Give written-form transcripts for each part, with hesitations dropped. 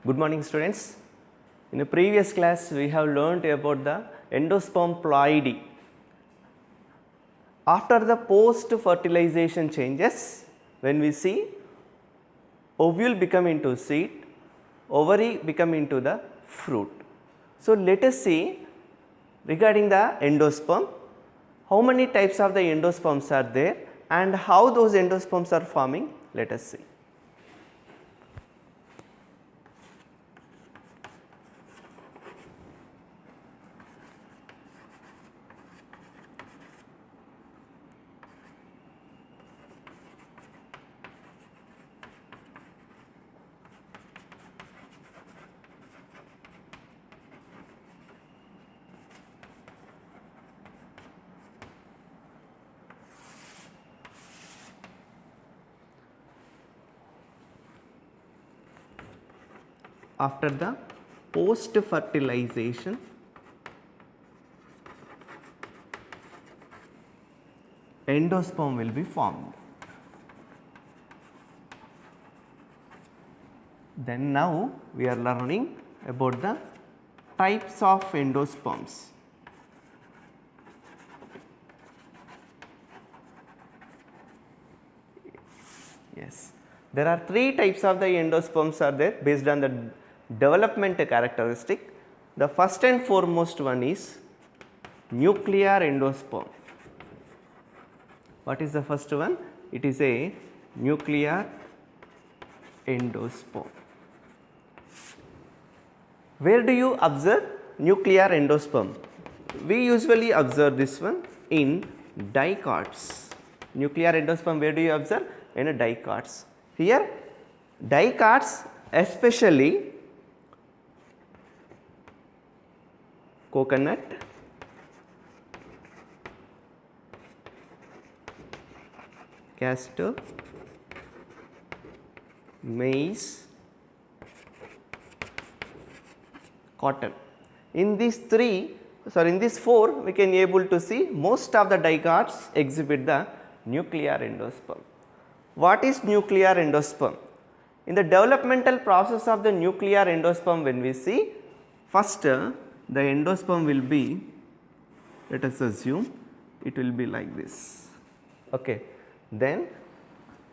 Good morning students. In a previous class we have learnt about the endosperm ploidy. After the post fertilization changes, when we see ovule become into seed, ovary become into the fruit. So let us see regarding the endosperm, how many types of the endosperms are there and how those endosperms are forming, let us see. After the post fertilization, endosperm will be formed. Then now we are learning about the types of endosperms. Yes, there are three types of the endosperms are there based on the development characteristic. The first and foremost one is nuclear endosperm. What is the first one? It is a nuclear endosperm. Where do you observe nuclear endosperm? We usually observe this one in dicots. Nuclear endosperm, where do you observe? In a dicots. Here dicots, especially coconut, castor, maize, cotton. In these four we can able to see most of the dicots exhibit the nuclear endosperm. What is nuclear endosperm? In the developmental process of the nuclear endosperm, when we see, first the endosperm will be, let us assume it will be like this. Okay. Then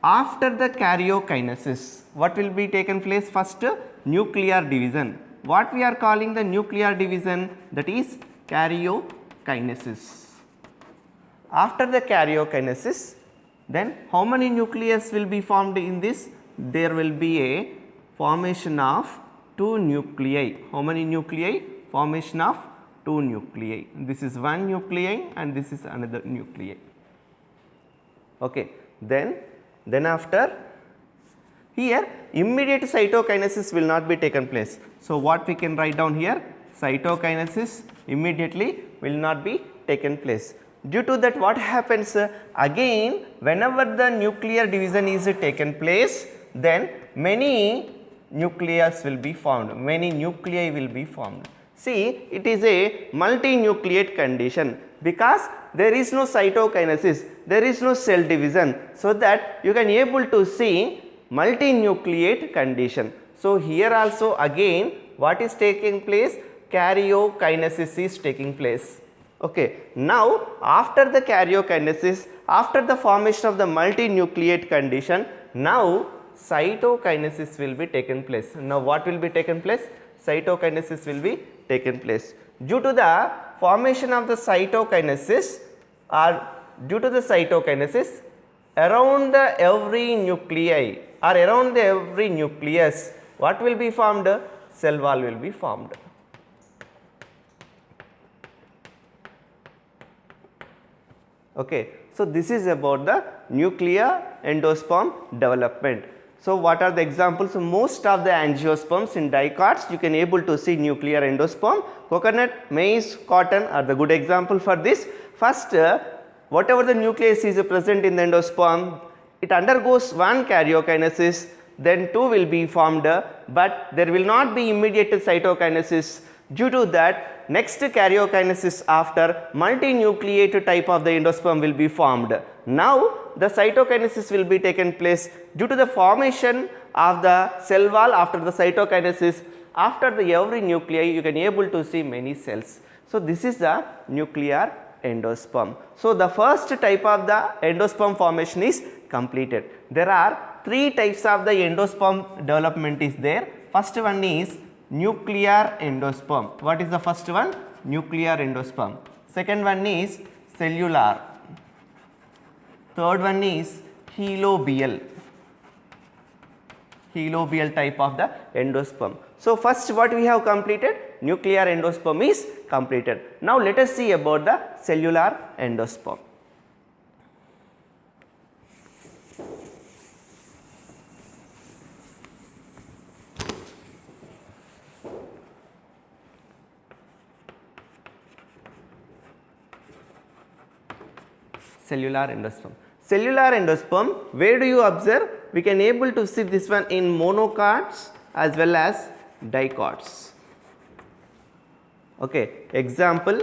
after the karyokinesis, what will be taken place? First nuclear division. What we are calling the nuclear division? That is karyokinesis. After the karyokinesis, then how many nucleus will be formed in this? There will be a formation of two nuclei. How many nuclei? Formation of two nuclei. This is one nuclei and this is another nuclei. Okay. Then after, here immediate cytokinesis will not be taken place. So what we can write down here? Cytokinesis immediately will not be taken place. Due to that, what happens again, whenever the nuclear division is taken place, then many nucleus will be formed, many nuclei will be formed. See, it is a multinucleate condition because there is no cytokinesis, there is no cell division, so that you can able to see multinucleate condition. So here also again what is taking place? Karyokinesis is taking place. Okay. Now after the karyokinesis, after the formation of the multinucleate condition, now cytokinesis will be taken place. Now what will be taken place? Cytokinesis will be taken place. Due to the formation of the cytokinesis, or due to the cytokinesis, around the every nuclei or around the every nucleus, what will be formed? Cell wall will be formed. Okay. So this is about the nuclear endosperm development. So what are the examples? So most of the angiosperms in dicots you can able to see nuclear endosperm. Coconut, maize, cotton are the good example for this. First whatever the nucleus is present in the endosperm, it undergoes one karyokinesis, then two will be formed, but there will not be immediate cytokinesis. Due to that, next karyokinesis after multinucleate type of the endosperm will be formed. Now the cytokinesis will be taken place due to the formation of the cell wall. After the cytokinesis, after the every nuclei you can able to see many cells. So, this is the nuclear endosperm. So, the first type of the endosperm formation is completed. There are 3 types of the endosperm development is there. First one is nuclear endosperm. What is the first one? Nuclear endosperm. Second one is cellular. Third one is helobial. Helobial type of the endosperm. So, first what we have completed? Nuclear endosperm is completed. Now, let us see about the cellular endosperm. Cellular endosperm. Cellular endosperm, where do you observe? We can able to see this one in monocots as well as dicots. Okay. Example,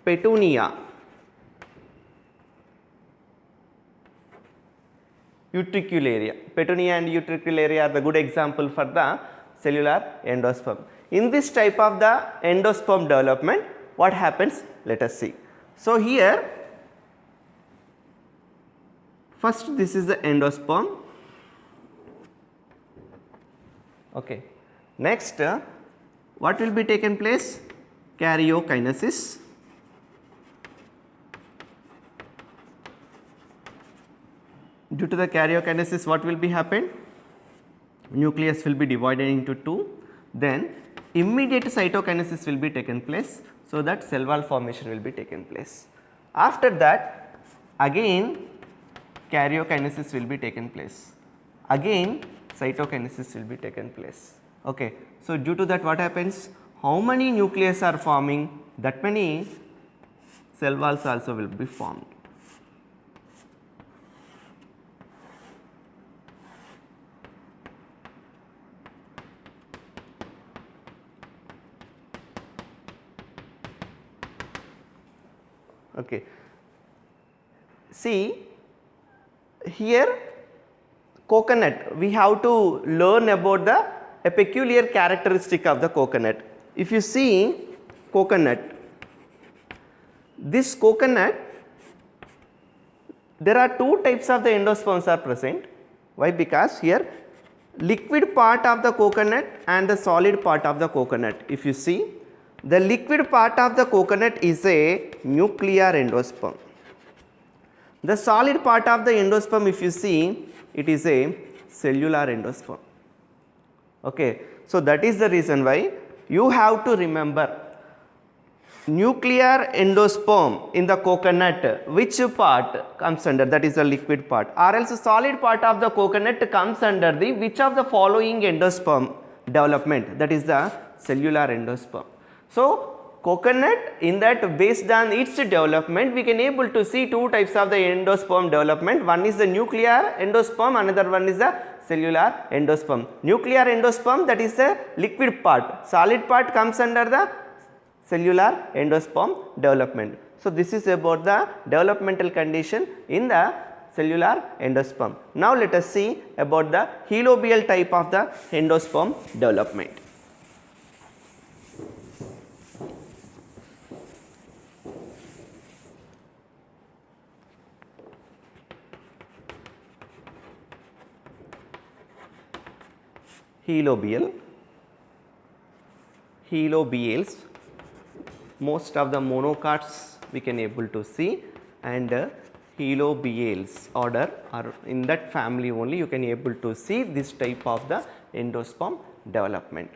petunia, utricularia. Petunia and utricularia are the good example for the cellular endosperm. In this type of the endosperm development, what happens? Let us see. So, here first this is the endosperm. Okay. Next, what will be taken place? Karyokinesis. Due to the karyokinesis, what will be happen? Nucleus will be divided into 2. Then immediate cytokinesis will be taken place, so that cell wall formation will be taken place. After that, again karyokinesis will be taken place. Again cytokinesis will be taken place. Okay. So, due to that, what happens? How many nucleus are forming, that many cell walls also will be formed. Okay. See here, coconut, we have to learn about a peculiar characteristic of the coconut. If you see coconut, this coconut, there are 2 types of the endosperms are present. Why? Because here liquid part of the coconut and the solid part of the coconut. If you see, the liquid part of the coconut is a nuclear endosperm. The solid part of the endosperm, if you see, it is a cellular endosperm. Okay. So, that is the reason why you have to remember nuclear endosperm in the coconut, which part comes under, that is the liquid part, or else solid part of the coconut comes under the which of the following endosperm development, that is the cellular endosperm. So, coconut, in that based on its development, we can able to see 2 types of the endosperm development. One is the nuclear endosperm, another one is the cellular endosperm. Nuclear endosperm, that is the liquid part, solid part comes under the cellular endosperm development. So, this is about the developmental condition in the cellular endosperm. Now, let us see about the helobial type of the endosperm development. Helobial, helobials, most of the monocots we can able to see, and helobials order or in that family only you can able to see this type of the endosperm development.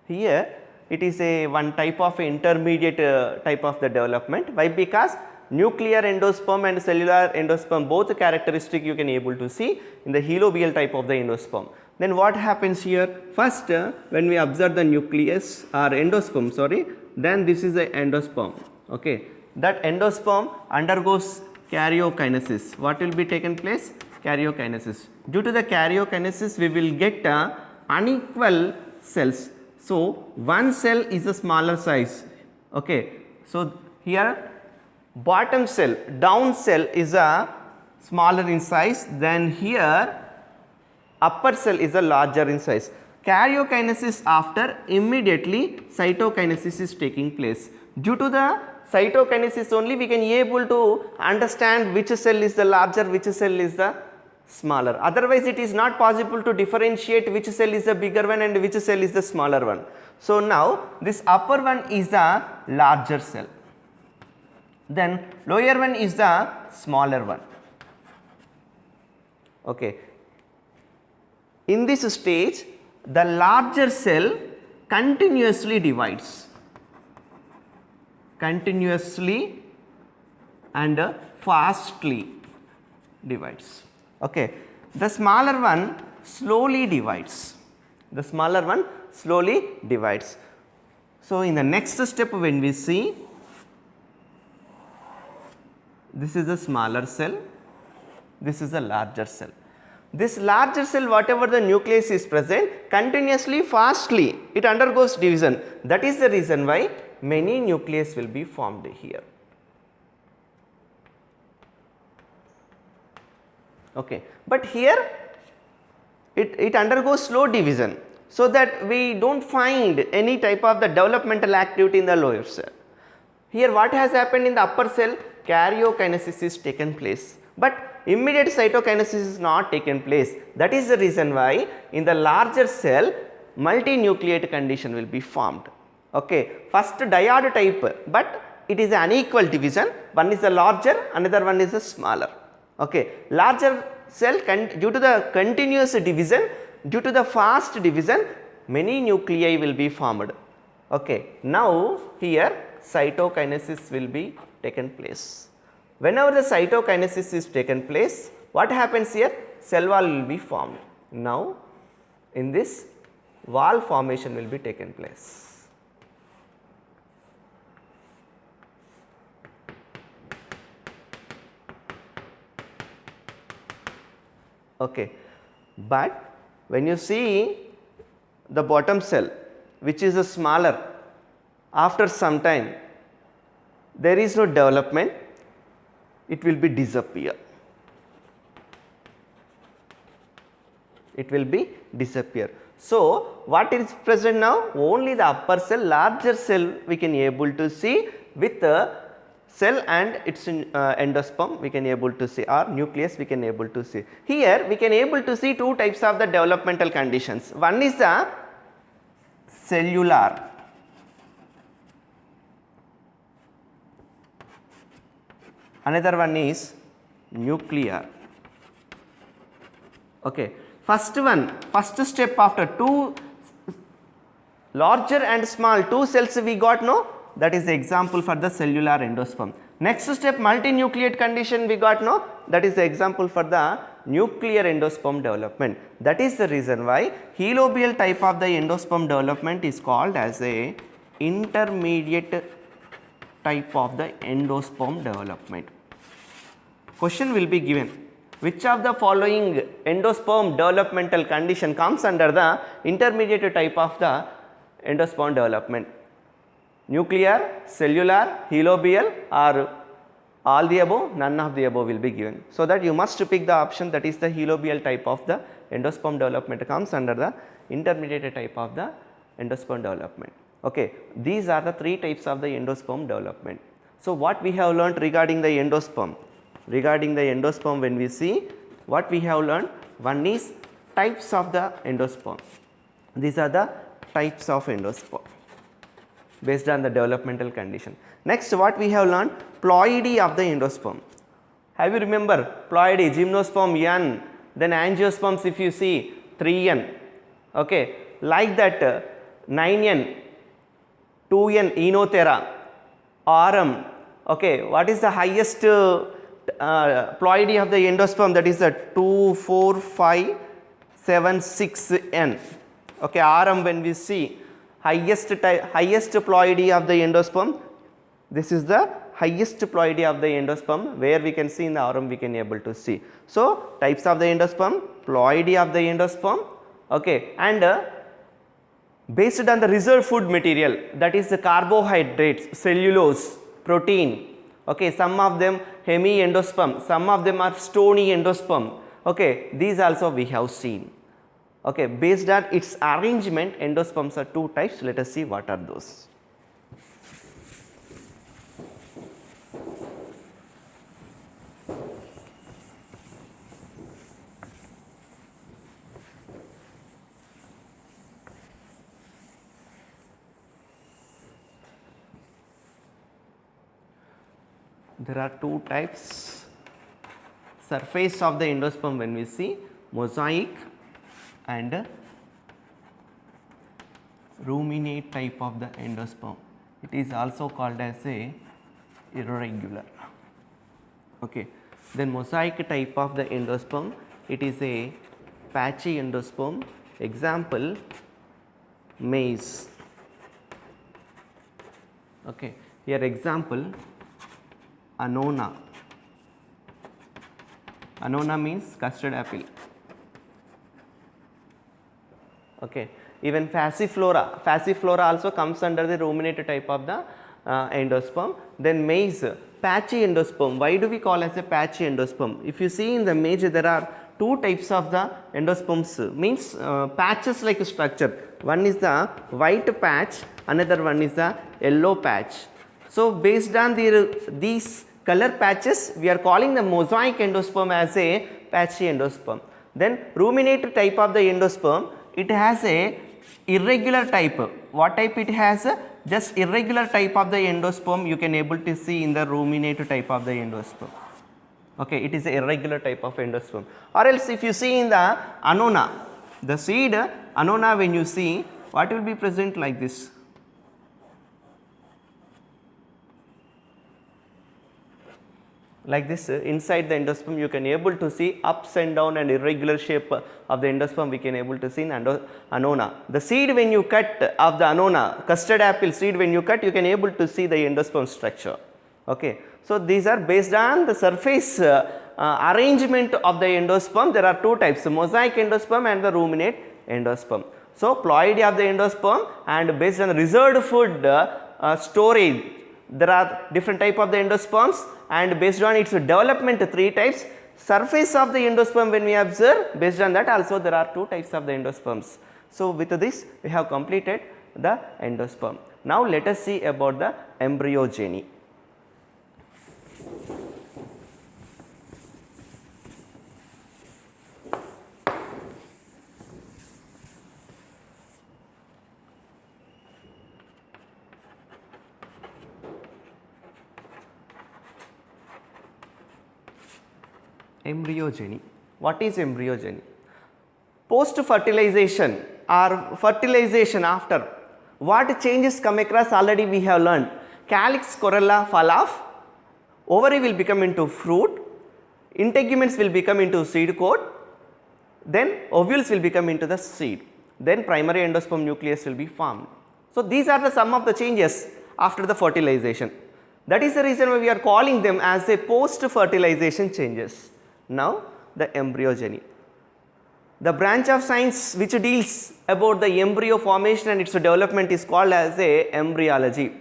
Here it is a one type of intermediate type of the development. Why? Because nuclear endosperm and cellular endosperm both characteristic you can able to see in the helobial type of the endosperm. Then what happens here? First, when we observe the nucleus or endosperm, sorry, then this is the endosperm. Okay. That endosperm undergoes karyokinesis. What will be taken place? Karyokinesis. Due to the karyokinesis, we will get unequal cells. So, one cell is a smaller size. Okay. So, here bottom cell, down cell is a smaller in size, then here upper cell is a larger in size. Karyokinesis after immediately cytokinesis is taking place. Due to the cytokinesis only we can able to understand which cell is the larger, which cell is the smaller. Otherwise it is not possible to differentiate which cell is the bigger one and which cell is the smaller one. So now this upper one is the larger cell, then lower one is the smaller one. Okay. In this stage the larger cell continuously divides, continuously and fastly divides. Okay. The smaller one slowly divides, the smaller one slowly divides. So, in the next step when we see, this is a smaller cell, this is a larger cell. This larger cell, whatever the nucleus is present, continuously fastly it undergoes division. That is the reason why many nucleus will be formed here. Okay. But here it undergoes slow division, so that we do not find any type of the developmental activity in the lower cell. Here what has happened in the upper cell, karyokinesis is taken place, but immediate cytokinesis is not taken place. That is the reason why in the larger cell multinucleate condition will be formed. Okay. First diode type, but it is an unequal division, one is the larger, another one is the smaller. Okay. Larger cell due to the continuous division, due to the fast division, many nuclei will be formed. Okay. Now here cytokinesis will be taken place. Whenever the cytokinesis is taken place, what happens here? Cell wall will be formed. Now in this wall formation will be taken place. Okay. But when you see the bottom cell, which is a smaller, after some time there is no development, it will be disappear. It will be disappear. So what is present now? Only the upper cell, larger cell we can able to see with the cell and its endosperm we can able to see, or nucleus we can able to see. Here we can able to see two types of the developmental conditions. One is the cellular, another one is nuclear. Okay. First step after two larger and small two cells we got, no, that is the example for the cellular endosperm. Next step multinucleate condition we got, no, that is the example for the nuclear endosperm development. That is the reason why helobial type of the endosperm development is called as a intermediate type of the endosperm development. Question will be given, which of the following endosperm developmental condition comes under the intermediate type of the endosperm development? Nuclear, cellular, helobial, or all the above? None of the above will be given. So that you must pick the option that is the helobial type of the endosperm development comes under the intermediate type of the endosperm development. Okay. These are the three types of the endosperm development. So what we have learnt regarding the endosperm? Regarding the endosperm, when we see what we have learned, one is types of the endosperm. These are the types of endosperm based on the developmental condition. Next, what we have learned, ploidy of the endosperm. Have you remember ploidy, gymnosperm N, then angiosperms if you see 3N, okay, like that 9N, 2N, Enothera, Aurum, okay, what is the highest ploidy of the endosperm? That is the 2, 4, 5, 7, 6N, okay, Aurum when we see highest ploidy of the endosperm, this is the highest ploidy of the endosperm, where we can see in the Aurum we can able to see. So types of the endosperm, ploidy of the endosperm, okay, and based on the reserve food material, that is the carbohydrates, cellulose, protein, Okay, some of them hemiendosperm, some of them are stony endosperm. Okay, these also we have seen. Okay, based on its arrangement, endosperms are two types. Let us see what are those. There are two types. Surface of the endosperm, when we see mosaic and ruminate type of the endosperm, it is also called as a irregular. Okay. Then mosaic type of the endosperm, it is a patchy endosperm. Example, maize. Okay. Here example, annona. Annona means custard apple. Okay. Even Passiflora, Passiflora also comes under the ruminate type of the endosperm. Then maize, patchy endosperm. Why do we call as a patchy endosperm? If you see in the maize, there are two types of the endosperms, means patches like structure. One is the white patch, another one is the yellow patch. So based on these color patches, we are calling the mosaic endosperm as a patchy endosperm. Then ruminate type of the endosperm, it has a irregular type. What type it has? Just irregular type of the endosperm you can able to see in the ruminate type of the endosperm. Okay, it is a irregular type of endosperm. Or else if you see in the annona, the seed annona, when you see, what will be present like this? Like this, inside the endosperm you can able to see ups and down and irregular shape of the endosperm we can able to see in annona. The seed when you cut of the annona, custard apple seed when you cut, you can able to see the endosperm structure. Okay. So these are based on the surface arrangement of the endosperm. There are two types, mosaic endosperm and the ruminate endosperm. So ploidy of the endosperm, and based on reserved food storage, there are different type of the endosperms, and based on its development, three types. Surface of the endosperm when we observe, based on that also there are two types of the endosperms. So with this we have completed the endosperm. Now let us see about the embryogeny. Embryogeny. What is embryogeny? Post fertilization or fertilization after, what changes come across already we have learned. Calyx, corolla fall off, ovary will become into fruit, integuments will become into seed coat, then ovules will become into the seed, then primary endosperm nucleus will be formed. So these are the sum of the changes after the fertilization. That is the reason why we are calling them as a post fertilization changes. Now the embryogeny, the branch of science which deals about the embryo formation and its development is called as a embryology.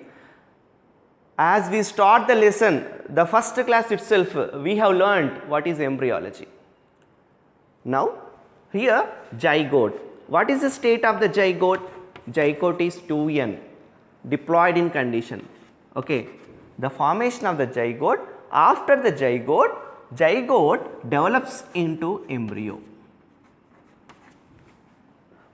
As we start the lesson, the first class itself, we have learned what is embryology. Now here zygote. What is the state of the zygote? Zygote is 2n, diploid in condition. Okay. The formation of the zygote, after the zygote develops into embryo.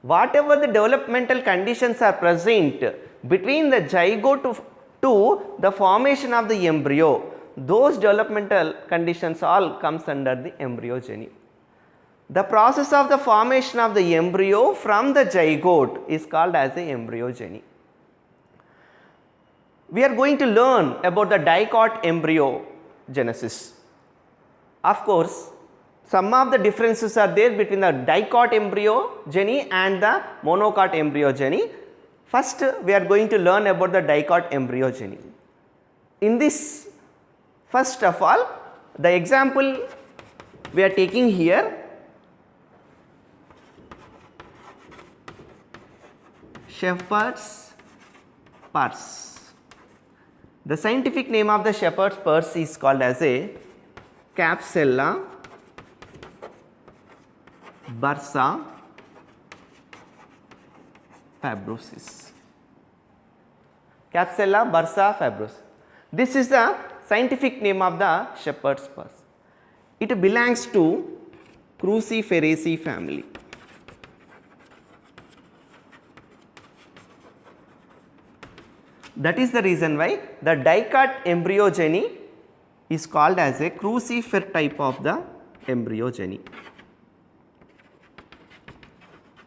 Whatever the developmental conditions are present between the zygote to the formation of the embryo, those developmental conditions all comes under the embryogeny. The process of the formation of the embryo from the zygote is called as the embryogeny. We are going to learn about the dicot embryogenesis. Of course, some of the differences are there between the dicot embryogeny and the monocot embryogeny. First, we are going to learn about the dicot embryogeny. In this, first of all, the example we are taking here, shepherd's purse. The scientific name of the shepherd's purse is called as a Capsella bursa fabrosis. Capsella bursa fabrosis. This is the scientific name of the shepherd's purse. It belongs to Cruciferaceae family. That is the reason why the dicot embryogeny is called as a crucifer type of the embryogeny.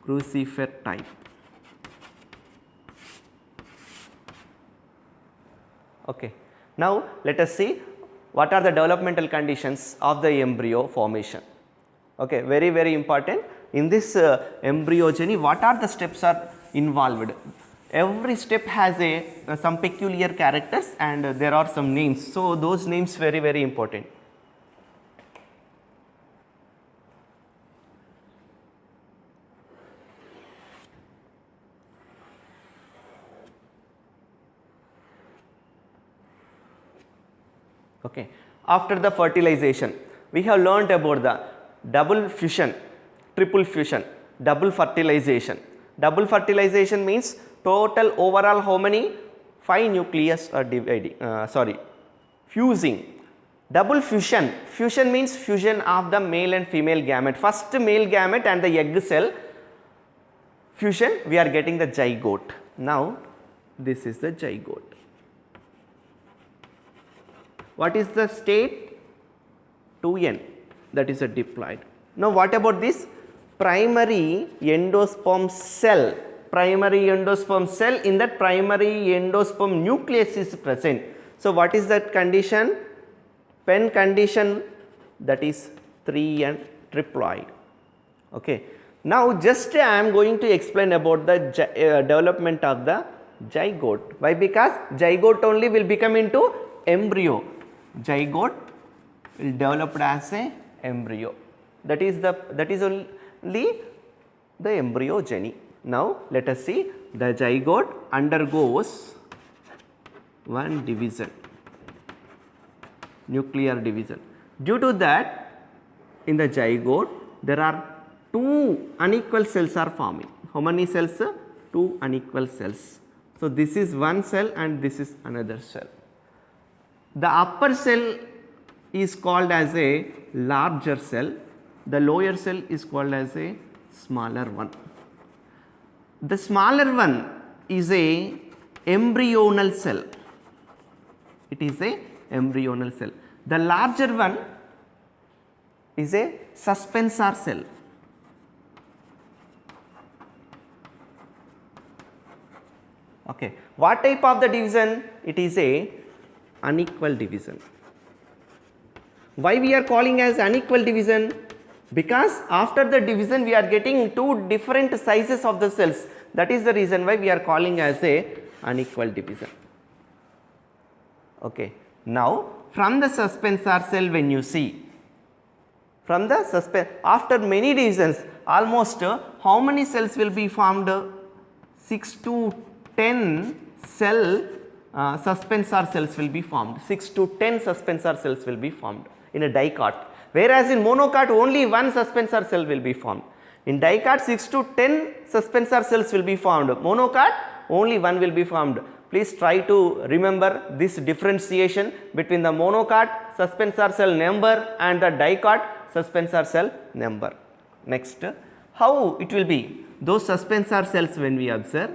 Crucifer type. Okay. Now let us see what are the developmental conditions of the embryo formation. Okay, very important. In this embryogeny, what are the steps are involved? Every step has some peculiar characters and there are some names. So those names very important. Okay. After the fertilization, we have learnt about the double fission, triple fission, double fertilization. Double fertilization means total overall how many? 5 nucleus are dividing, fusing. Double fusion, fusion means fusion of the male and female gamete. First male gamete and the egg cell fusion, we are getting the zygote. Now this is the zygote. What is the state? 2n, that is a diploid. Now what about this primary endosperm cell? Primary endosperm cell, in that primary endosperm nucleus is present. So what is that condition? Penn condition, that is 3n triploid. Okay. Now just I am going to explain about the development of the zygote. Why? Because zygote only will become into embryo. Zygote will develop as a embryo. That is only the embryogeny. Now let us see, the zygote undergoes one division, nuclear division. Due to that, in the zygote there are 2 unequal cells are forming. How many cells? 2 unequal cells. So this is one cell and this is another cell. The upper cell is called as a larger cell, the lower cell is called as a smaller one. The smaller one is a embryonal cell. It is a embryonal cell. The larger one is a suspensor cell. Okay. What type of the division? It is a unequal division. Why we are calling as unequal division? Because after the division we are getting 2 different sizes of the cells. That is the reason why we are calling as a unequal division. Okay. Now from the suspensor cell, when you see from the after many divisions, almost how many cells will be formed? 6 to 10 cell suspensor cells will be formed. 6 to 10 suspensor cells will be formed in a dicot. Whereas in monocot only one suspensor cell will be formed. In dicot 6 to 10 suspensor cells will be formed. Monocot only one will be formed. Please try to remember this differentiation between the monocot suspensor cell number and the dicot suspensor cell number. Next, how it will be? Those suspensor cells when we observe,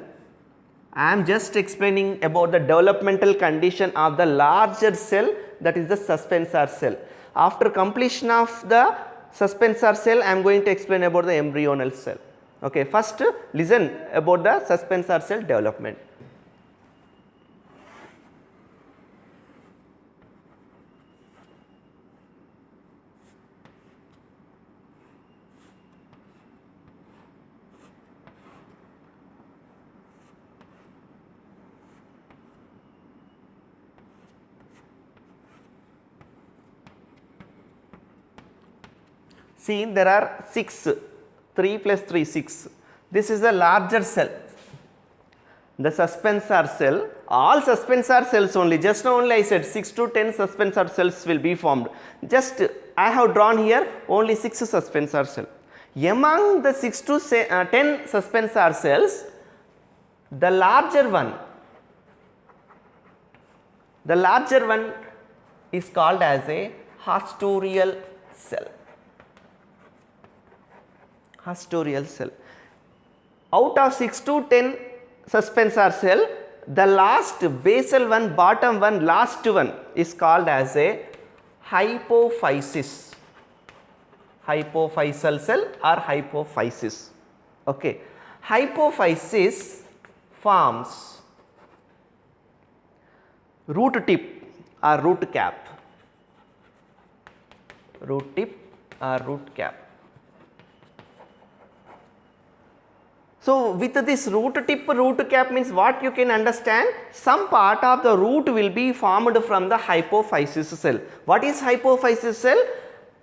I am just explaining about the developmental condition of the larger cell, that is the suspensor cell. After completion of the suspensor cell, I am going to explain about the embryonal cell. Okay, first listen about the suspensor cell development. See, there are 6, 3 plus 3, 6. This is the larger cell. the suspensor cell, all suspensor cells only, just now only I said 6 to 10 suspensor cells will be formed. Just I have drawn here only 6 suspensor cell. Among the 6 to 10 suspensor cells, the larger one is called as a haustorial cell. Haustorial cell. Out of 6 to 10 suspensor cell, the last basal one, bottom one, last one is called as a hypophysis. Hypophyseal cell or hypophysis. Okay. Hypophysis forms root tip or root cap. Root tip or root cap. So, with this root tip, root cap means what you can understand, some part of the root will be formed from the hypophysis cell. What is hypophysis cell?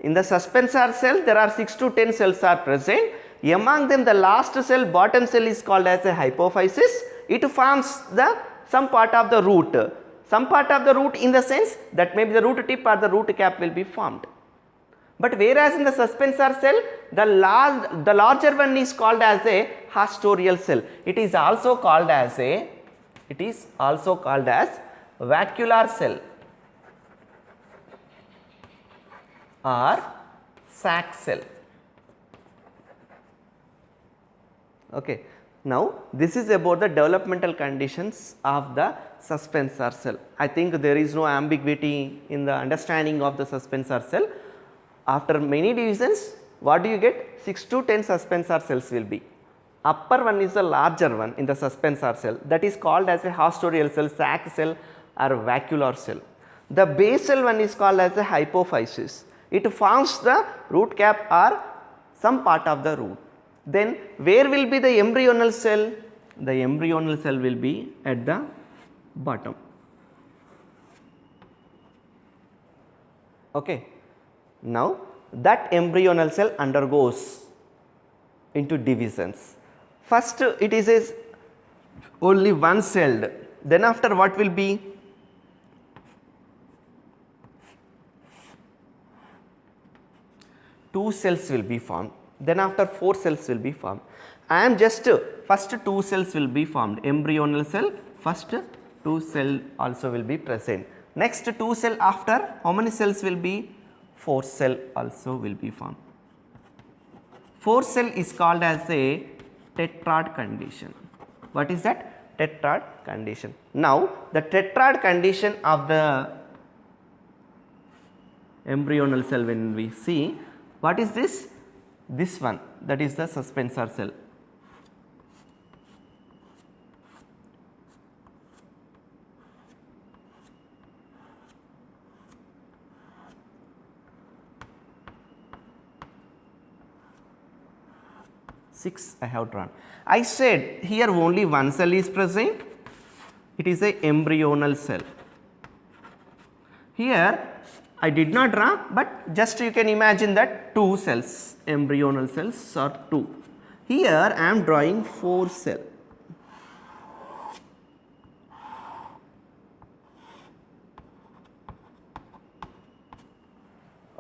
In the suspensor cell, there are 6 to 10 cells are present. Among them, the last cell, bottom cell is called as a hypophysis. It forms the some part of the root. Some part of the root in the sense that maybe the root tip or the root cap will be formed. But whereas in the suspensor cell, the larger one is called as a haustorial cell. It is also called as vacuolar cell or sac cell. Okay. Now, this is about the developmental conditions of the suspensor cell. I think there is no ambiguity in the understanding of the suspensor cell. After many divisions, what do you get? 6 to 10 suspensor cells will be. Upper one is the larger one in the suspensor cell, that is called as a haustorial cell, sac cell or vacuolar cell. The basal one is called as a hypophysis. It forms the root cap or some part of the root. Then where will be the embryonal cell? The embryonal cell will be at the bottom. Okay. Now, that embryonal cell undergoes into divisions. First it is only one celled, then after what will be? Two cells will be formed, then after 4 cells will be formed. I am just first 2 cells will be formed, embryonal cell, first 2 cell also will be present. Next 2 cell after, how many cells will be? 4 cell also will be formed. 4 cell is called as a tetrad condition. What is that? Tetrad condition. Now, the tetrad condition of the embryonal cell, when we see, what is this? This one, that is the suspensor cell. Six I have drawn. I said here only one cell is present. It is a embryonal cell. Here I did not draw, but just you can imagine that 2 cells, embryonal cells are 2. Here I am drawing 4 cell.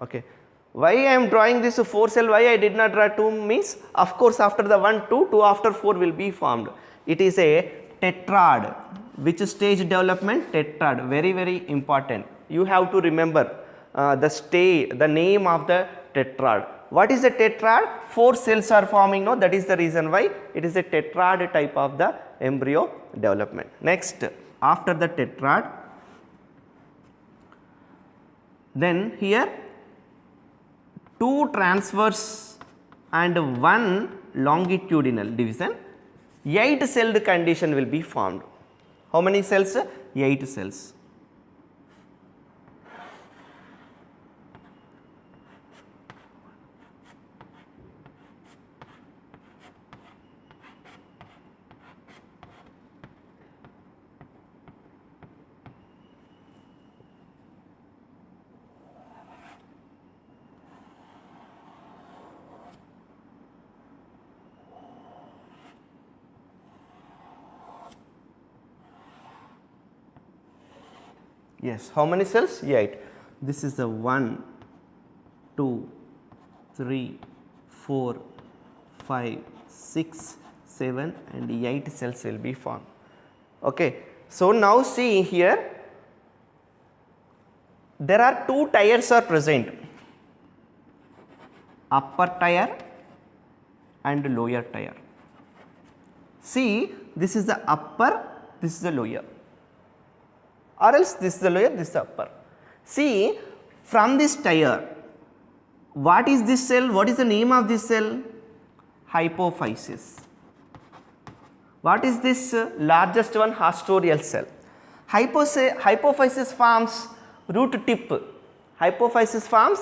Okay. Why I am drawing this 4 cell, why I did not draw 2 means, of course after the 1 2 after 4 will be formed. It is a tetrad. Which stage development? Tetrad, very important. You have to remember the name of the tetrad. What is a tetrad? 4 cells are forming, no, that is the reason why it is a tetrad type of the embryo development. Next, after the tetrad, then here 2 transverse and 1 longitudinal division, 8 celled condition will be formed. How many cells? 8 cells. Yes, how many cells? 8. This is the 1, 2, 3, 4, 5, 6, 7 and 8 cells will be formed. Okay. So, now see here, there are 2 tiers are present, upper tier and lower tier. See, this is the upper, this is the lower, or else this is the lower, this is the upper. See, from this tier, what is this cell? What is the name of this cell? Hypophysis. What is this largest one? Haustorial cell. Hypophysis forms root tip. Hypophysis forms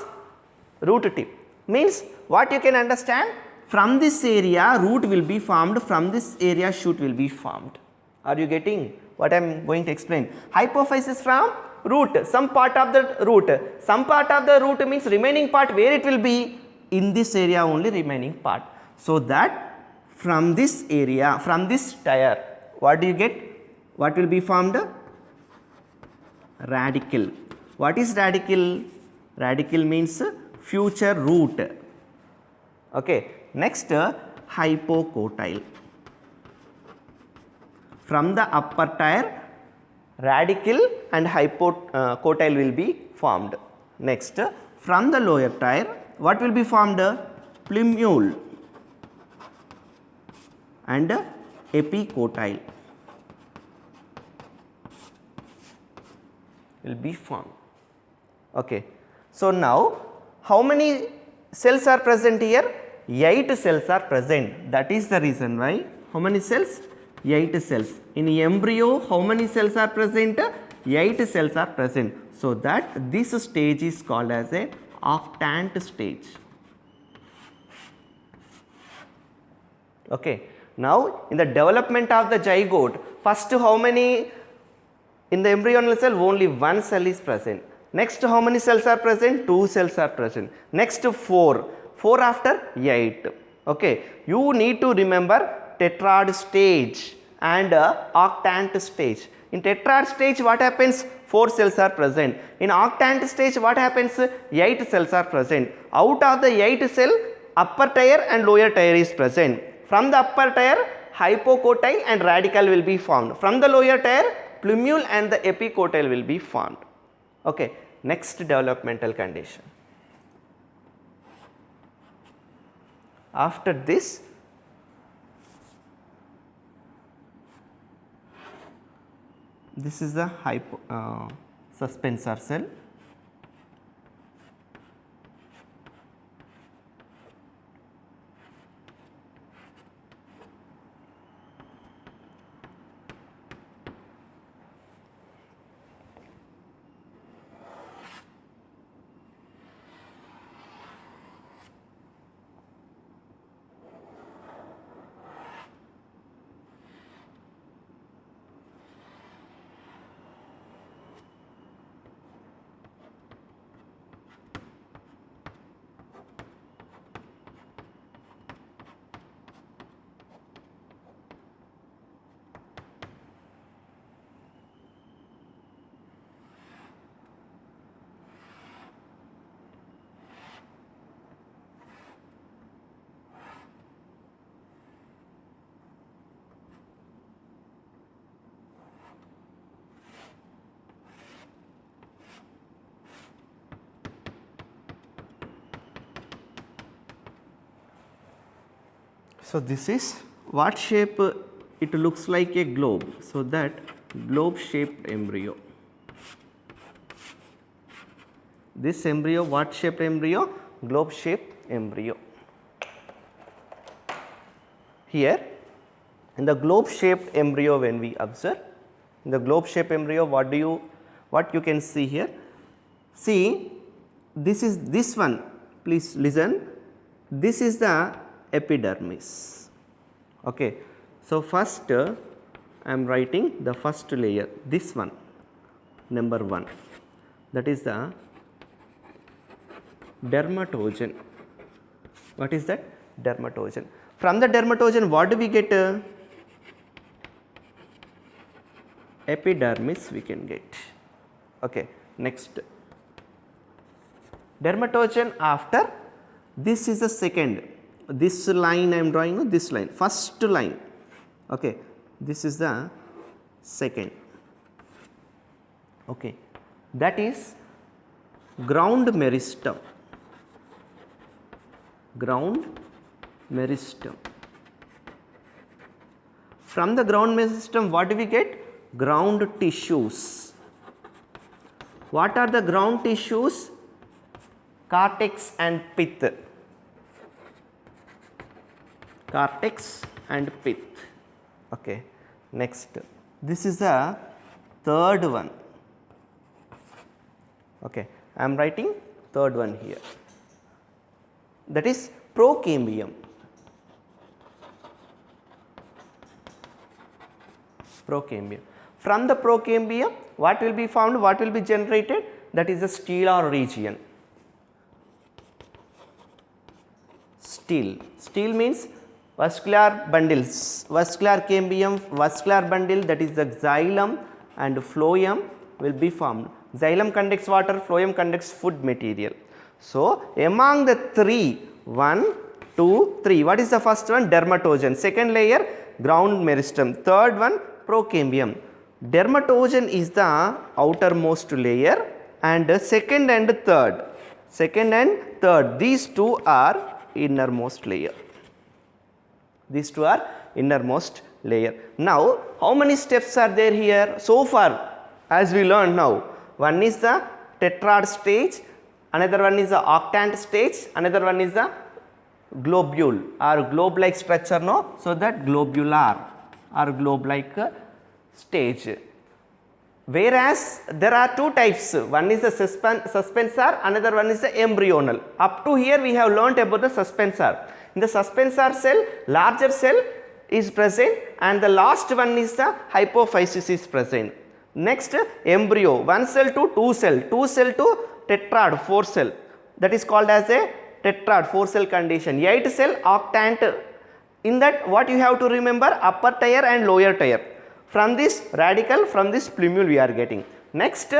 root tip. Means what you can understand? From this area root will be formed, from this area shoot will be formed. Are you getting what I am going to explain? Hypophysis from root, some part of the root. Some part of the root means remaining part, where it will be? In this area only remaining part. So that from this area, from this tier, what do you get? What will be formed? Radicle. What is radicle? Radicle means future root. Okay. Next, hypocotyle. From the upper tier, radicle and hypocotyle will be formed. Next, from the lower tier, what will be formed? Plumule and epicotyle will be formed. Okay. So, now how many cells are present here? 8 cells are present. That is the reason why. How many cells? 8 cells. In embryo, how many cells are present? 8 cells are present. So, that this stage is called as a octant stage. Okay. Now, in the development of the zygote, first how many in the embryonal cell? Only 1 cell is present. Next, how many cells are present? 2 cells are present. Next, 4. 4 after 8. Okay. You need to remember tetrad stage and octant stage. In tetrad stage, what happens? 4 cells are present. In octant stage, what happens? 8 cells are present. Out of the 8 cell, upper tier and lower tier is present. From the upper tier, hypocotyle and radicle will be formed. From the lower tier, plumule and the epicotyle will be formed. Okay. Next developmental condition. After this, this is the suspensor cell. So, this is what shape? It looks like a globe. So, that globe shaped embryo. This embryo, what shaped embryo? Globe shaped embryo. Here in the globe shaped embryo, when we observe in the globe shaped embryo, what you can see here? See, this is this one, please listen, this is the epidermis. Okay. So, first I am writing the first layer, this one, number 1, that is the dermatogen. What is that? Dermatogen. From the dermatogen, what do we get? Epidermis we can get. Okay, next dermatogen after this is the second, this line I am drawing, this line, first line, okay, this is the second, okay, that is ground meristem, ground meristem. From the ground meristem what do we get? Ground tissues. What are the ground tissues? Cortex and pith, cortex and pith. Okay, next, this is the third one. Okay, I am writing third one here, that is procambium. Procambium. From the procambium what will be found, what will be generated? That is the stellar region. Stele means vascular bundles, vascular cambium, vascular bundle, that is the xylem and phloem will be formed. Xylem conducts water, phloem conducts food material. So, among the three, 1, 2, 3, what is the first one? Dermatogen. Second layer ground meristem. Third one procambium. Dermatogen is the outermost layer and second and third, these two are innermost layer. These two are innermost layer. Now, how many steps are there here? So far, as we learned now, one is the tetrad stage, another one is the octant stage, another one is the globule or globe-like structure. No, so that globular or globe-like stage. Whereas there are two types, one is the suspensor, another one is the embryonal. Up to here we have learnt about the suspensor. In the suspensor cell, larger cell is present and the last one is the hypophysis is present. Next, embryo, 1 cell to 2 cell, 2 cell to tetrad, 4 cell, that is called as a tetrad, 4 cell condition. 8 cell octant. In that what you have to remember, upper tier and lower tier. From this radical, from this plumule we are getting. Next,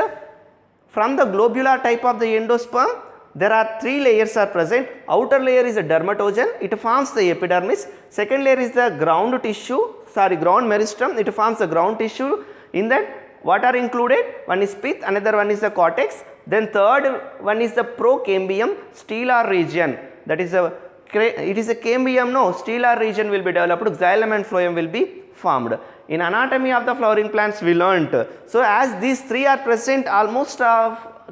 from the globular type of the endosperm, there are 3 layers are present. Outer layer is a dermatogen, it forms the epidermis. Second layer is the ground tissue, ground meristem, it forms the ground tissue. In that what are included? One is pith, another one is the cortex. Then third one is the procambium, stellar region. That is it is a cambium, no, stellar region will be developed, xylem and phloem will be formed. In anatomy of the flowering plants we learnt. So, as these 3 are present, almost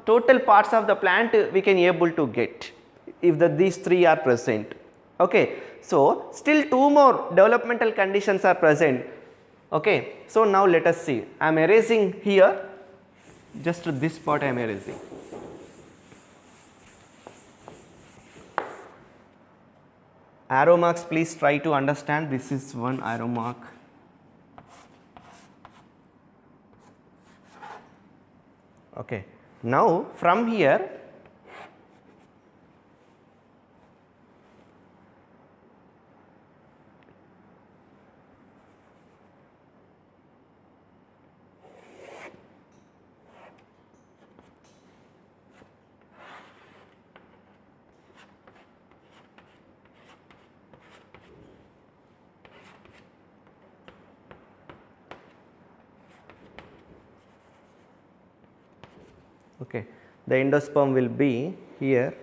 total parts of the plant we can able to get if these 3 are present. Okay. So, still 2 more developmental conditions are present. Okay. So, now let us see. I am erasing here, just this part I am erasing. Arrow marks, please try to understand, this is one arrow mark. Okay. Now, from here okay, the endosperm will be here.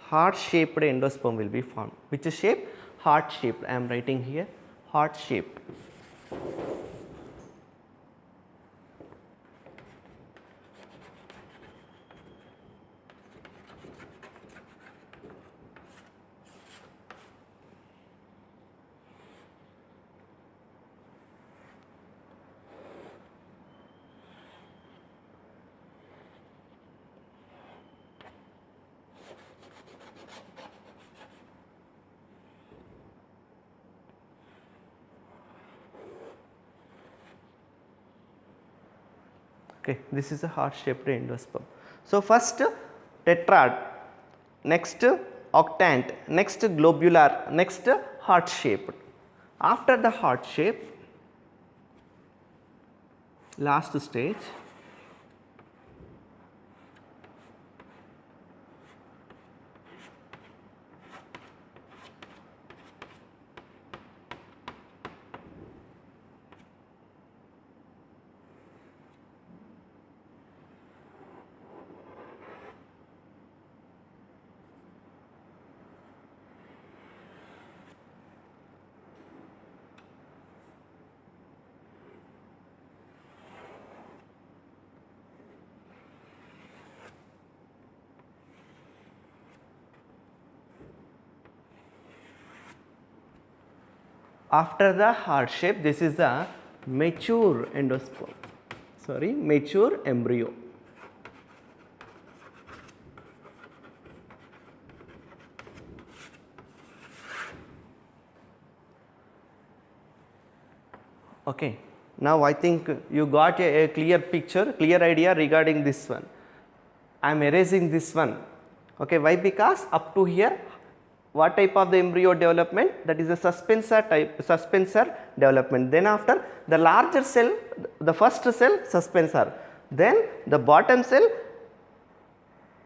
Heart shaped endosperm will be formed. Which is shape? Heart shaped. I am writing here, heart shaped. Okay, this is a heart shaped endosperm. So, first tetrad, next octant, next globular, next heart shaped. After the heart shape, last stage, after the heart shape, this is the mature endosperm, mature embryo. Okay. Now I think you got a clear picture, clear idea regarding this one. I am erasing this one. Okay, why? Because up to here, what type of the embryo development? That is a suspensor development. Then after the larger cell, the first cell suspensor, then the bottom cell,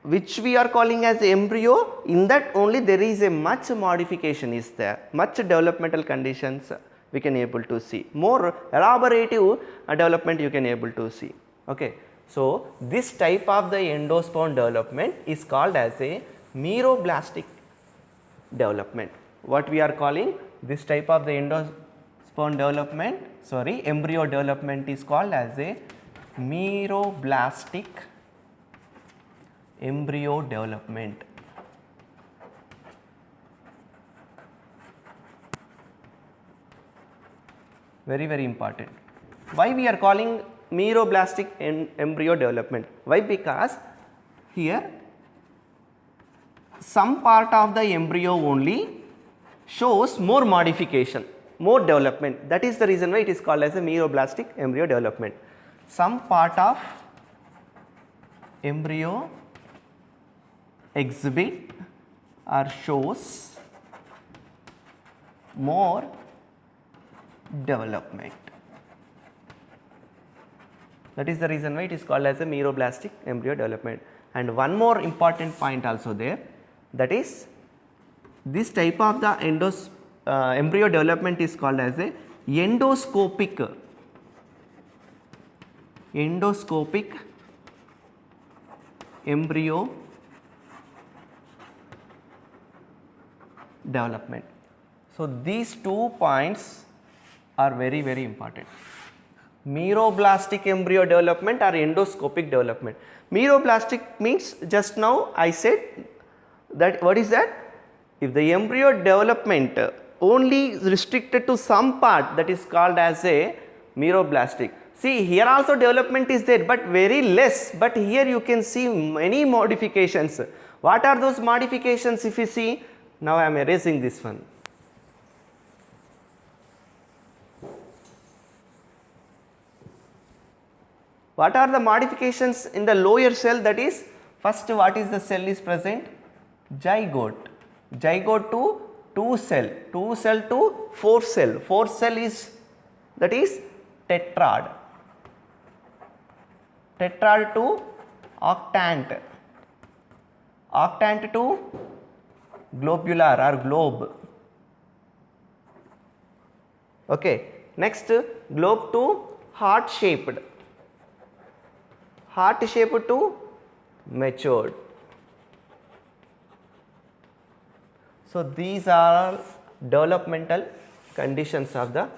which we are calling as embryo. In that only there is a much modification is there, much developmental conditions we can able to see, more elaborative development you can able to see. Okay. So, this type of the endosperm development is called as a meroblastic development. What we are calling this type of the endosperm development, embryo development is called as a meroblastic embryo development. Very, very important. Why we are calling meroblastic embryo development? Why? Because here some part of the embryo only shows more modification, more development. That is the reason why it is called as a meroblastic embryo development. Some part of embryo exhibit or shows more development. That is the reason why it is called as a meroblastic embryo development. And one more important point also there, that is this type of the embryo development is called as a endoscopic embryo development. So, these 2 points are very, very important. Meroblastic embryo development or endoscopic development. Meroblastic means, just now I said that, what is that? If the embryo development only restricted to some part, that is called as a meroblastic. See, here also development is there, but very less, but here you can see many modifications. What are those modifications? If you see, now I am erasing this one. What are the modifications in the lower cell? That is, first what is the cell is present? Zygote. Zygote to 2 cell, 2 cell to 4 cell. 4 cell is, that is tetrad. Tetrad to octant. Octant to globular or globe. Okay. Next, globe to heart shaped. Heart shaped to matured. So, these are developmental conditions of the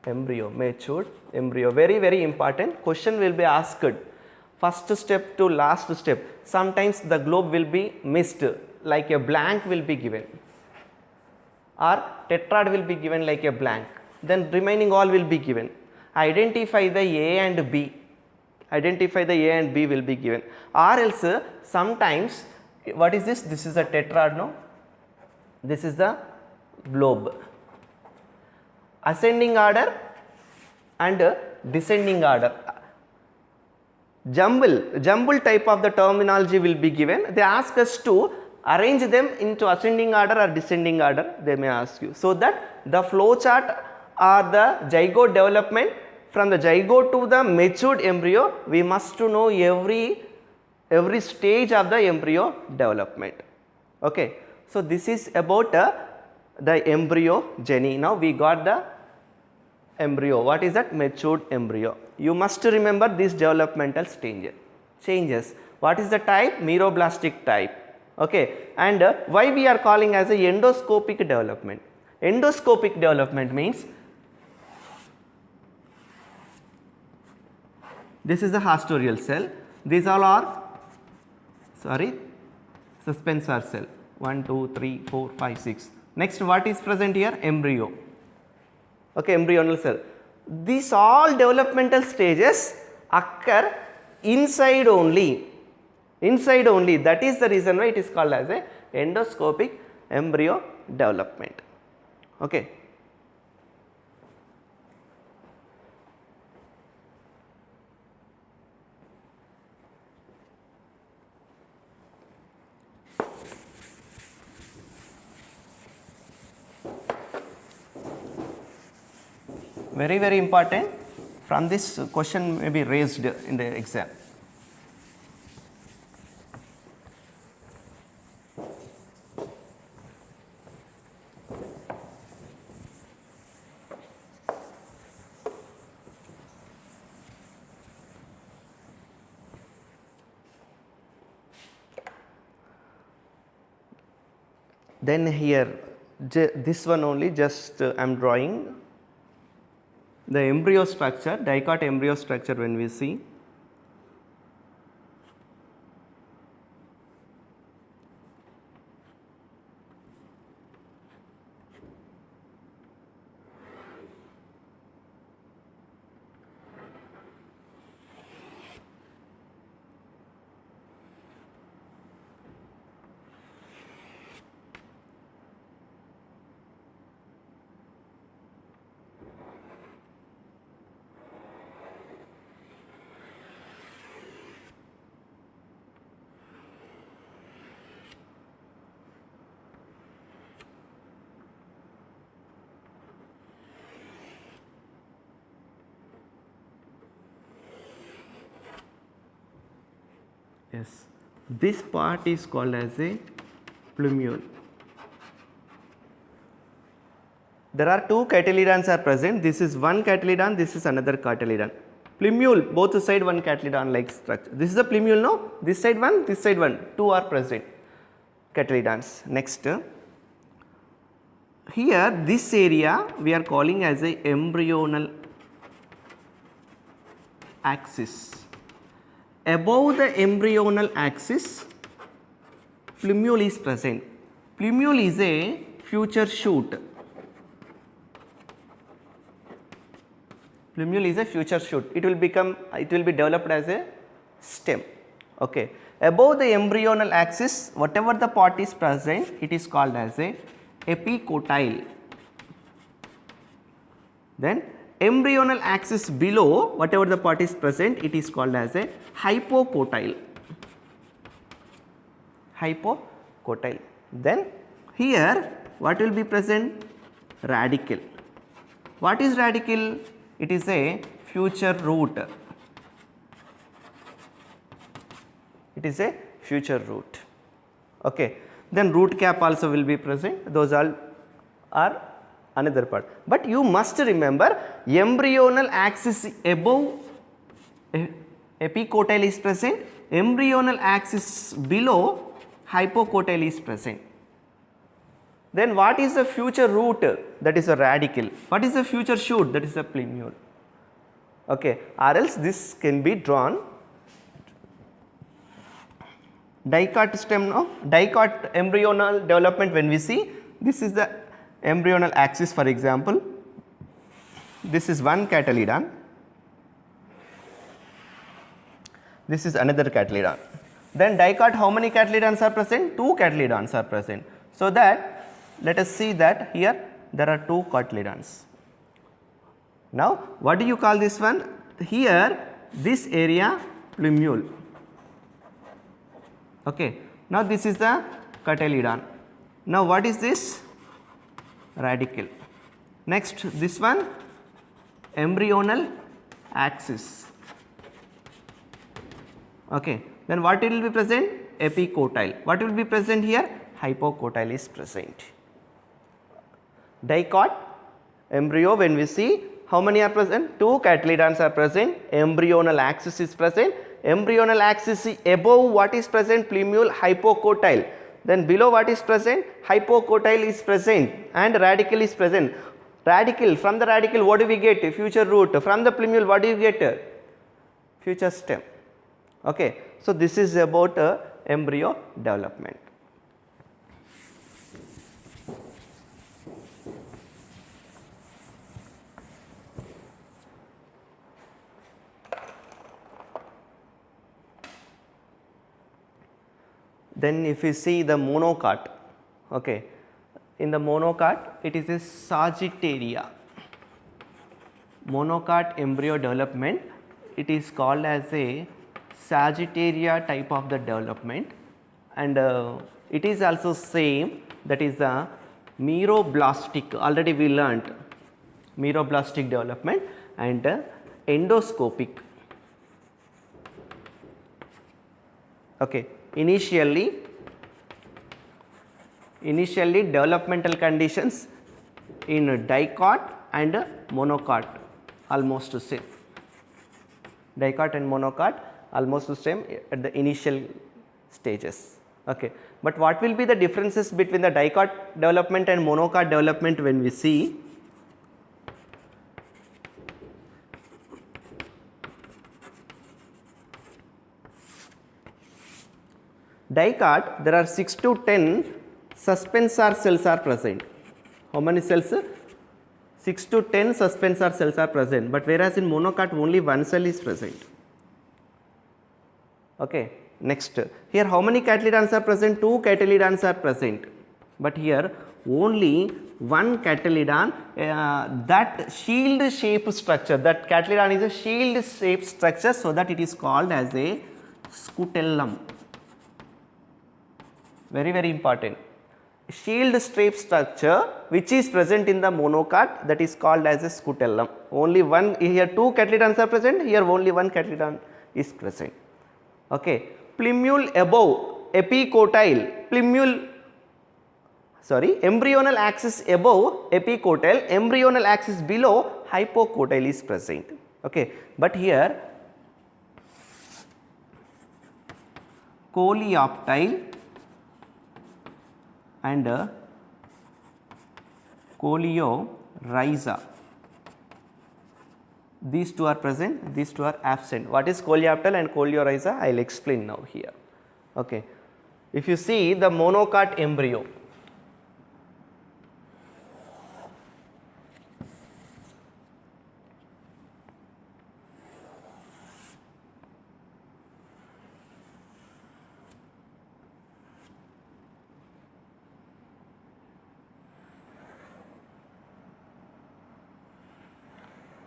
embryo, matured embryo. Very, very important. Question will be asked, first step to last step. Sometimes the globe will be missed, like a blank will be given, or tetrad will be given like a blank. Then remaining all will be given. Identify the A and B. Identify the A and B will be given, or else sometimes, what is this? This is a tetrad, no? This is the globe. Ascending order and descending order. Jumble type of the terminology will be given. They ask us to arrange them into ascending order or descending order, they may ask you. So that the flow chart or the zygote development. From the zygote to the matured embryo, we must to know every stage of the embryo development. Okay. So, this is about the embryogeny. Now, we got the embryo. What is that? Matured embryo. You must remember these developmental changes. What is the type? Meroblastic type. Okay. And why we are calling as a endoscopic development? Endoscopic development means this is the haustorial cell. These all are suspensor cell. 1, 2, 3, 4, 5, 6. Next, what is present here? Embryo. Okay, embryonal cell. These all developmental stages occur inside only. Inside only. That is the reason why it is called as a endoscopic embryo development. Okay. Very important. From this question may be raised in the exam. Then here this one only just I am drawing the embryo structure, dicot embryo structure. When we see, yes, this part is called as a plumule. There are two cotyledons are present. This is one cotyledon, this is another cotyledon. Plumule, both side one cotyledon like structure. This is a plumule, no? This side one, two are present cotyledons. Next, here this area we are calling as a embryonal axis. Above the embryonal axis, plumule is present. Plumule is a future shoot. Plumule is a future shoot. It will be developed as a stem. Okay. Above the embryonal axis, whatever the part is present, it is called as a epicotyle. Then embryonal axis below, whatever the part is present, it is called as a hypocotyle. Hypocotyle. Then here what will be present? Radicle. What is radicle? It is a future root. It is a future root. Okay. Then root cap also will be present. Those all are another part. But you must remember, embryonal axis above epicotyle is present, embryonal axis below hypocotyle is present. Then what is the future root? That is a radicle. What is the future shoot? That is a plumule. Okay. Or else this can be drawn. Dicot stem, no? Dicot embryonal development, when we see, this is the embryonal axis, for example. This is one cotyledon. This is another cotyledon. Then dicot, how many cotyledons are present? Two cotyledons are present. So that let us see that here there are two cotyledons. Now what do you call this one? Here this area plumule. Okay. Now this is the cotyledon. Now what is this? Radicle. Next, this one, embryonal axis. Okay, then what will be present? Epicotyle. What will be present here? Hypocotyle is present. Dicot embryo, when we see, how many are present? 2 cotyledons are present. Embryonal axis is present. Embryonal axis above what is present? Plumule, hypocotyle. Then below what is present? Hypocotyle is present and radicle is present. Radicle, from the radicle what do we get? Future root. From the plumule what do you get? Future stem. Okay. So, this is about embryo development. Then if you see the monocot, okay, in the monocot it is a Sagittaria. Monocot embryo development, it is called as a Sagittaria type of the development, and it is also same, that is the meroblastic, already we learnt meroblastic development, and endoscopic. Okay. Initially developmental conditions in dicot and monocot almost the same. Dicot and monocot almost the same at the initial stages. Okay. But what will be the differences between the dicot development and monocot development when we see? Dicot, there are 6 to 10 suspensor cells are present. How many cells? 6 to 10 suspensor cells are present, but whereas in monocot only one cell is present. Okay. Next, here how many cotyledons are present? 2 cotyledons are present, but here only one cotyledon, that shield shape structure, that cotyledon is a shield shape structure, so that it is called as a scutellum. Very, very important. Shield shape structure which is present in the monocot, that is called as a scutellum. Only one, here 2 cotyledons are present, here only one cotyledon is present. Okay. Plumule above, epicotyle, embryonal axis above, epicotyle, embryonal axis below, hypocotyle is present. Okay. But here coleoptile and coleorhiza, these two are present, these two are absent. What is coleoptile and coleorhiza? I will explain now here. Okay. If you see the monocot embryo,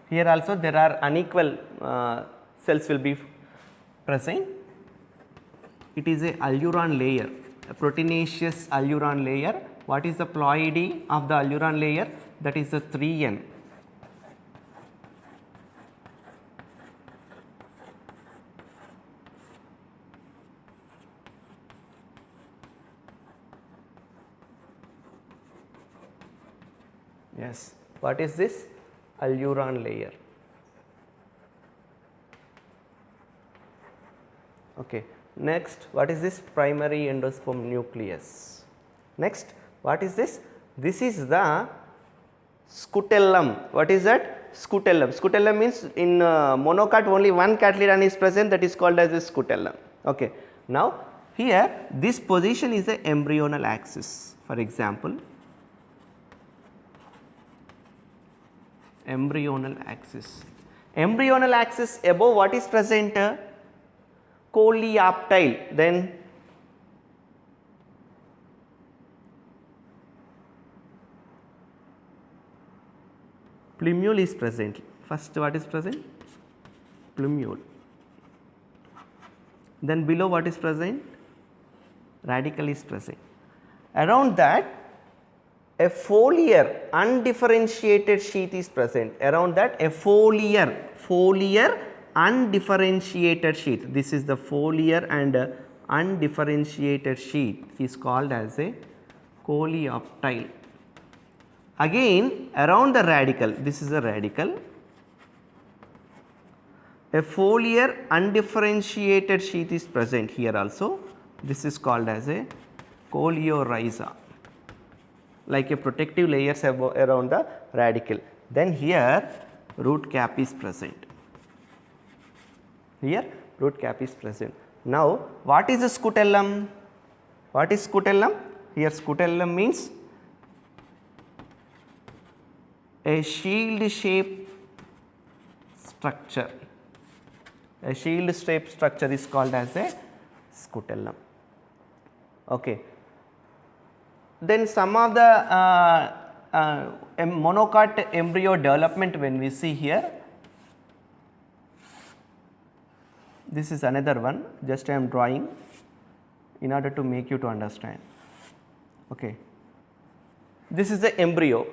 here also there are unequal cells will be present. It is a alluron layer, a proteinaceous alluron layer. What is the ploidy of the alluron layer? That is the 3N. Yes, what is this? Alluron layer. Okay. Next, what is this? Primary endosperm nucleus. Next, what is this? This is the scutellum. What is that? Scutellum. Scutellum means in monocot only one cotyledon is present, that is called as a scutellum. Okay. Now, here this position is the embryonal axis. For example, embryonal axis. Embryonal axis above what is present? Coleoptile. Then plumule is present. First what is present? Plumule. Then below what is present? Radicle is present. Around that a foliar undifferentiated sheath is present. Around that a foliar undifferentiated sheath. This is the foliar and undifferentiated sheath is called as a coleoptile. Again around the radicle, this is a radicle, a foliar undifferentiated sheath is present here also. This is called as a coleorhiza, like a protective layers around the radicle. Then here root cap is present. Here root cap is present. Now what is a scutellum? What is scutellum? Here scutellum means a shield shaped structure. A shield shaped structure is called as a scutellum. Okay. Then some of the monocot embryo development when we see here, this is another one, just I am drawing in order to make you to understand. Okay. This is the embryo,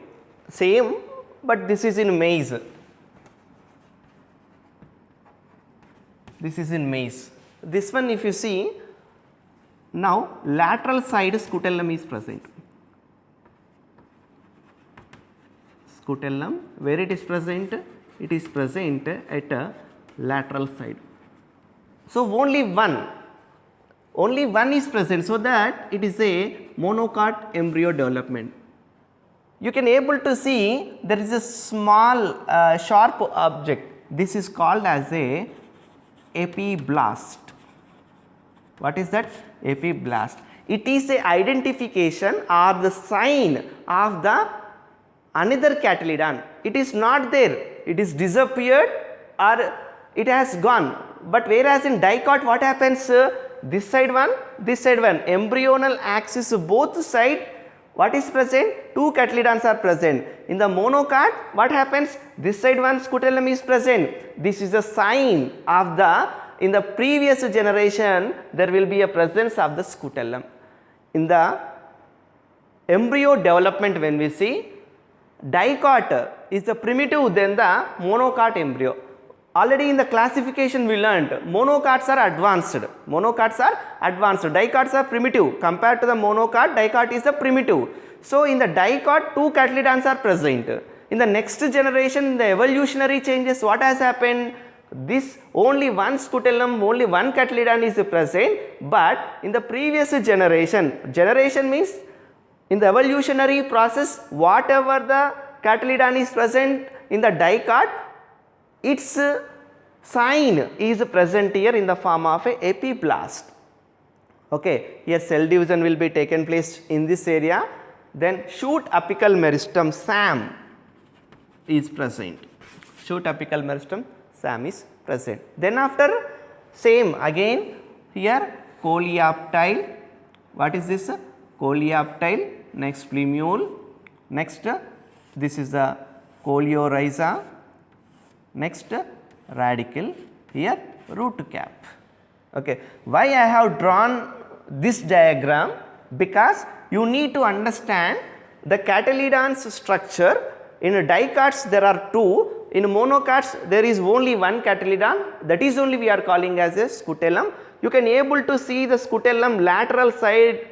same, but this is in maize. This is in maize. This one if you see, now lateral side scutellum is present. Scutellum, where it is present? It is present at a lateral side. So only one is present, so that it is a monocot embryo development. You can able to see there is a small sharp object. This is called as a epiblast. What is that? Epiblast. It is a identification or the sign of the another cattlidon. It is not there, it is disappeared or it has gone. But whereas in dicot what happens? This side one, embryonal axis both side what is present? Two cattlidons are present. In the monocot what happens? This side one scutellum is present. This is a sign of the, in the previous generation there will be a presence of the scutellum. In the embryo development when we see, dicot is the primitive than the monocot embryo. Already in the classification we learnt monocots are advanced, dicots are primitive. Compared to the monocot, dicot is the primitive. So in the dicot two cattlidons are present. In the next generation, the evolutionary changes, what has happened? This only one scutellum, only one cattlidon is present, but in the previous generation means in the evolutionary process, whatever the cattlidon is present in the dicot, its sign is present here in the form of a epiblast. Okay, here cell division will be taken place in this area. Then shoot apical meristem SAM is present. Shoot apical meristem SAM is present. Then after same again here coleoptile. What is this? Coleoptile. Next plumule. Next this is the coleorhiza. Next radicle, here root cap. Okay. Why I have drawn this diagram? Because you need to understand the cattlidon's structure. In dicots there are two, in monocots there is only one cattlidon, that is only we are calling as a scutellum. You can able to see the scutellum lateral side,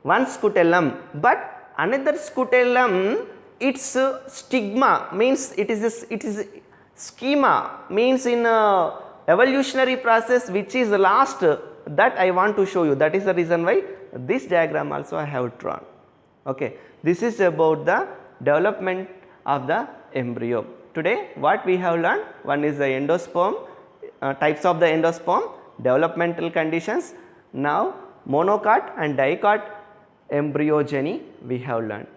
one scutellum, but another scutellum, its stigma means it is schema means in evolutionary process which is lost, that I want to show you. That is the reason why this diagram also I have drawn. Okay. This is about the development of the embryo. Today what we have learned, one is the endosperm, types of the endosperm, developmental conditions. Now monocot and dicot embryogeny we have learned.